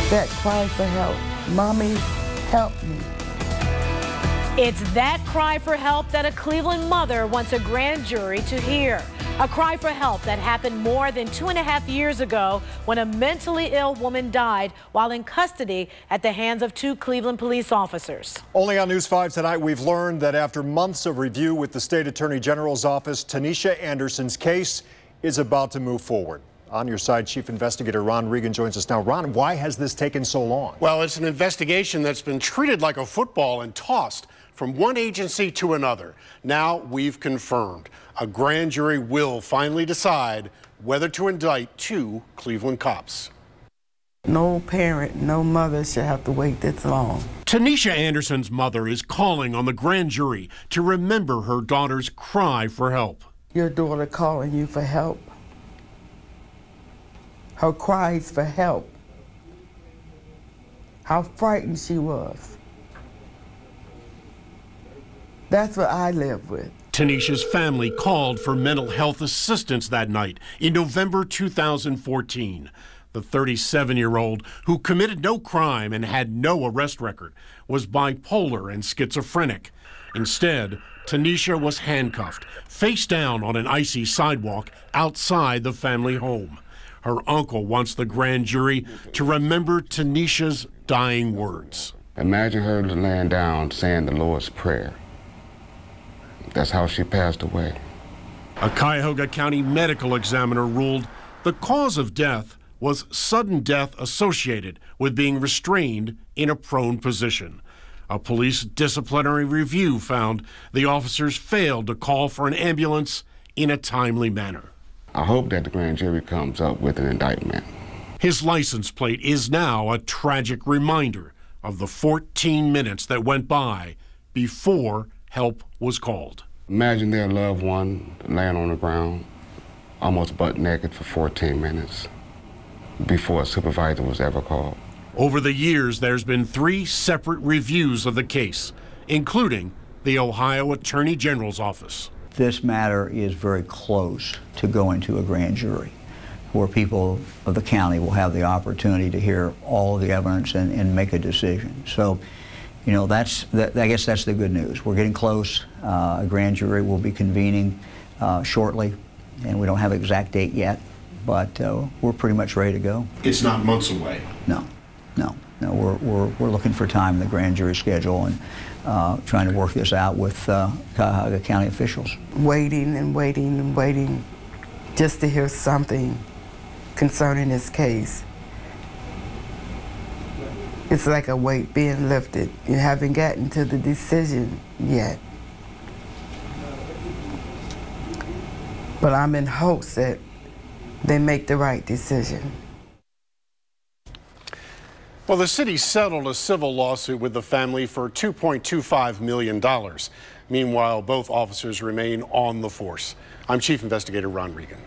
That cry for help. Mommy, help me. It's that cry for help that a Cleveland mother wants a grand jury to hear. A cry for help that happened more than 2.5 years ago when a mentally ill woman died while in custody at the hands of 2 Cleveland police officers. Only on News 5 tonight, we've learned that after months of review with the State Attorney General's office, Tanisha Anderson's case is about to move forward. On your side, Chief Investigator Ron Regan joins us now. Ron, why has this taken so long? Well, it's an investigation that's been treated like a football and tossed from one agency to another. Now we've confirmed a grand jury will finally decide whether to indict 2 Cleveland cops. No parent, no mother should have to wait this long. Tanisha Anderson's mother is calling on the grand jury to remember her daughter's cry for help. Your daughter calling you for help. Her cries for help. How frightened she was. That's what I live with. Tanisha's family called for mental health assistance that night in November 2014. The 37-year-old, who committed no crime and had no arrest record, was bipolar and schizophrenic. Instead, Tanisha was handcuffed, face down on an icy sidewalk outside the family home. Her uncle wants the grand jury to remember Tanisha's dying words. Imagine her laying down saying the Lord's Prayer. That's how she passed away. A Cuyahoga County medical examiner ruled the cause of death was sudden death associated with being restrained in a prone position. A police disciplinary review found the officers failed to call for an ambulance in a timely manner. I hope that the grand jury comes up with an indictment. His license plate is now a tragic reminder of the 14 minutes that went by before help was called. Imagine their loved one laying on the ground, almost butt naked for 14 minutes before a supervisor was ever called. Over the years, there's been 3 separate reviews of the case, including the Ohio Attorney General's office. This matter is very close to going to a grand jury, where people of the county will have the opportunity to hear all of the evidence and make a decision. So, you know, I guess that's the good news. We're getting close. A grand jury will be convening shortly, and we don't have an exact date yet, but we're pretty much ready to go. It's not months away. No. We're looking for time in the grand jury schedule and trying to work this out with Cuyahoga County officials. Waiting and waiting and waiting just to hear something concerning this case. It's like a weight being lifted. You haven't gotten to the decision yet. But I'm in hopes that they make the right decision. Well, the city settled a civil lawsuit with the family for $2.25 million. Meanwhile, both officers remain on the force. I'm Chief Investigator Ron Regan.